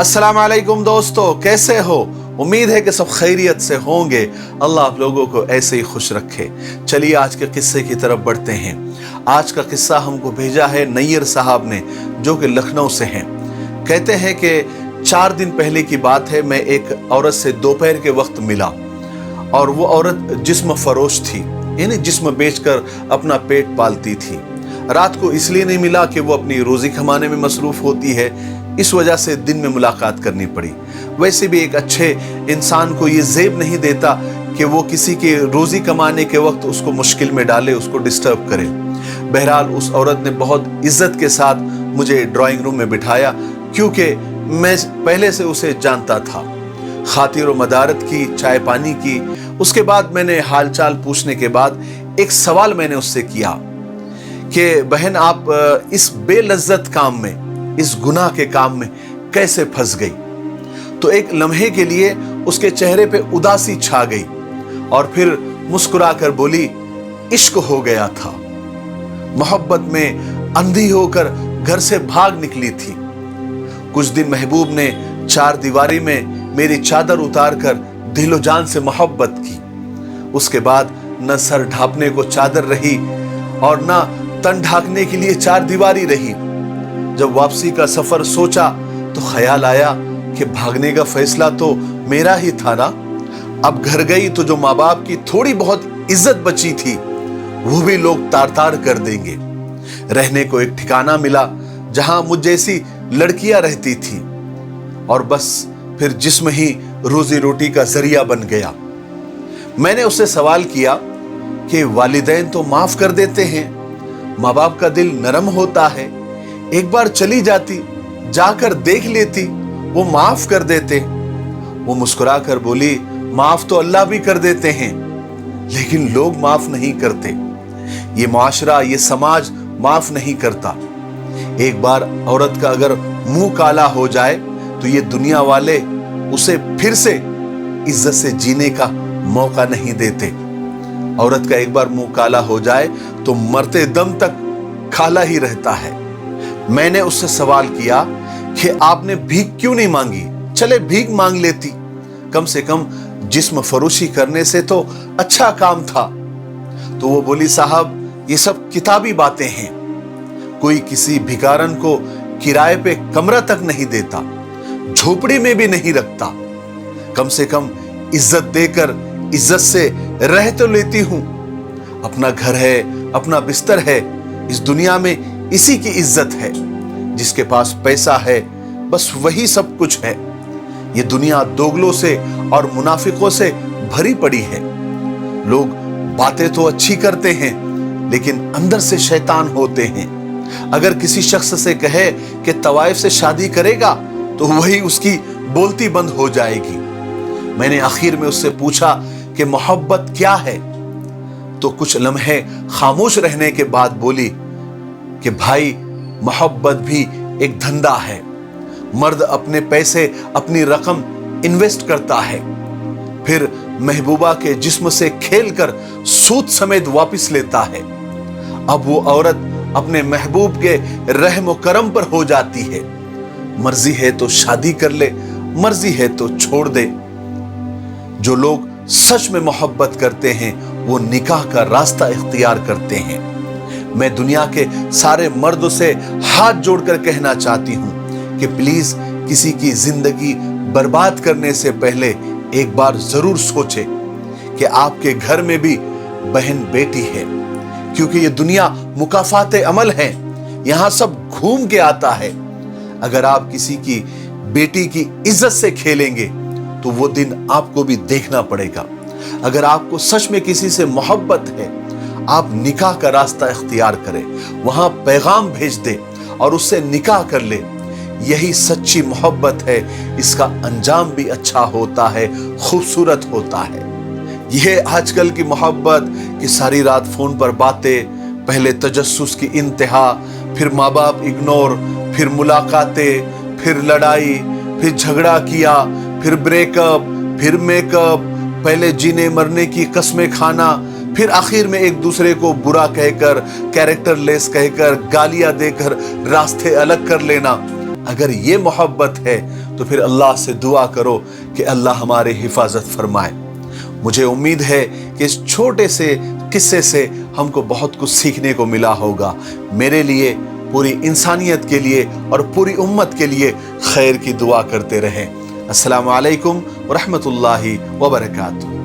अस्सलाम वालेकुम दोस्तों, कैसे हो? उम्मीद है कि सब खैरियत से होंगे। अल्लाह आप लोगों को ऐसे ही खुश रखे। चलिए आज के किस्से की तरफ बढ़ते हैं। आज का किस्सा हमको भेजा है नैयर साहब ने, जो कि लखनऊ से हैं। कहते हैं कि 4 दिन पहले की बात है, मैं एक औरत से दोपहर के वक्त मिला और वो औरत जिस्म फरोश थी, यानी जिस्म बेचकर अपना पेट पालती थी। रात को इसलिए नहीं मिला कि वो अपनी रोजी कमाने में मसरूफ होती है, इस वजह से दिन में मुलाकात करनी पड़ी। वैसे भी एक अच्छे इंसान को ये ज़ेब नहीं देता कि वो किसी के रोजी कमाने के वक्त उसको मुश्किल में डाले, उसको डिस्टर्ब करे। बहरहाल उस औरत ने बहुत इज्जत के साथ मुझे ड्राइंग रूम में बिठाया, क्योंकि मैं पहले से उसे जानता था। खातिर व मदारत की, चाय पानी की। उसके बाद मैंने हालचाल पूछने के बाद एक सवाल मैंने उससे किया कि बहन, आप इस बेलज्जत काम में, इस गुनाह के काम में कैसे फंस गई? तो एक लम्हे के लिए उसके चेहरे पे उदासी छा गई और फिर मुस्कुराकर बोली, इश्क हो गया था। मोहब्बत में अंधी होकर घर से भाग निकली थी। कुछ दिन महबूब ने 4 दीवारी में मेरी चादर उतार कर दिलो जान से मोहब्बत की। उसके बाद न सर ढांपने को चादर रही और न तन ढांकने के लिए 4 दीवारी रही। जब वापसी का सफर सोचा तो ख्याल आया कि भागने का फैसला तो मेरा ही था ना। अब घर गई तो जो माँ बाप की थोड़ी बहुत इज्जत बची थी वो भी लोग तार तार कर देंगे। रहने को एक ठिकाना मिला जहां मुझ जैसी लड़कियां रहती थी और बस फिर जिस्म ही रोजी रोटी का जरिया बन गया। मैंने उससे सवाल किया कि वालिदैन तो माफ कर देते हैं, माँ बाप का दिल नरम होता है, एक बार चली जाती, जाकर देख लेती, वो माफ कर देते। वो मुस्कुराकर बोली, माफ तो अल्लाह भी कर देते हैं, लेकिन लोग माफ नहीं करते। ये मुआशरा, ये समाज माफ नहीं करता। एक बार औरत का अगर मुंह काला हो जाए तो ये दुनिया वाले उसे फिर से इज्जत से जीने का मौका नहीं देते। औरत का एक बार मुंह काला हो जाए तो मरते दम तक काला ही रहता है। मैंने उससे सवाल किया कि आपने भीख क्यों नहीं मांगी? चले भीख मांग लेती, कम से कम जिस्म फरोशी करने से तो अच्छा काम था। तो वो बोली, साहब ये सब किताबी बातें हैं। कोई किसी भिखारन को किराए पे कमरा तक नहीं देता, झोपड़ी में भी नहीं रखता। कम से कम इज्जत देकर इज्जत से रह तो लेती हूं। अपना घर है, अपना बिस्तर है, इस दुनिया में इसी की इज्जत है। जिसके पास पैसा है बस वही सब कुछ है। ये दुनिया दोगलों से और मुनाफिकों से भरी पड़ी है। लोग बातें तो अच्छी करते हैं लेकिन अंदर से शैतान होते हैं। अगर किसी शख्स से कहे कि तवाइफ से शादी करेगा तो वही उसकी बोलती बंद हो जाएगी। मैंने आखिर में उससे पूछा कि मोहब्बत क्या है? तो कुछ लम्हे खामोश रहने के बाद बोली कि भाई, मोहब्बत भी एक धंधा है। मर्द अपने पैसे, अपनी रकम इन्वेस्ट करता है, फिर महबूबा के जिस्म से खेलकर सूद समेत वापस लेता है। अब वो औरत अपने महबूब के रहम करम पर हो जाती है। मर्जी है तो शादी कर ले, मर्जी है तो छोड़ दे। जो लोग सच में मोहब्बत करते हैं वो निकाह का रास्ता इख्तियार करते हैं। मैं दुनिया के सारे मर्दों से हाथ जोड़कर कहना चाहती हूं कि प्लीज किसी की जिंदगी बर्बाद करने से पहले एक बार जरूर सोचें कि आपके घर में भी बहन बेटी है, क्योंकि ये दुनिया मुकाफाते अमल है, यहां सब घूम के आता है। अगर आप किसी की बेटी की इज्जत से खेलेंगे तो वो दिन आपको भी देखना पड़ेगा। अगर आपको सच में किसी से मोहब्बत है, आप निकाह का रास्ता इख्तियार करें, वहां पैगाम भेज दे और उससे निकाह कर ले। यही सच्ची मोहब्बत है। इसका अंजाम भी अच्छा होता है, खूबसूरत होता है। यह आजकल की मोहब्बत कि सारी रात फोन पर बातें, पहले तजस्सुस की इंतहा, फिर माँ बाप इग्नोर, फिर मुलाकातें, फिर लड़ाई, फिर झगड़ा किया, फिर ब्रेकअप, फिर मेकअप, पहले जीने मरने की कस्में खाना, फिर आखिर में एक दूसरे को बुरा कहकर, कैरेक्टर लेस कहकर, गालियां देकर रास्ते अलग कर लेना। अगर ये मोहब्बत है तो फिर अल्लाह से दुआ करो कि अल्लाह हमारी हिफाजत फरमाए। मुझे उम्मीद है कि इस छोटे से किस्से से हमको बहुत कुछ सीखने को मिला होगा। मेरे लिए, पूरी इंसानियत के लिए और पूरी उम्मत के लिए खैर की दुआ करते रहें। अस्सलामु अलैकुम व रहमतुल्लाहि व बरकातुहू।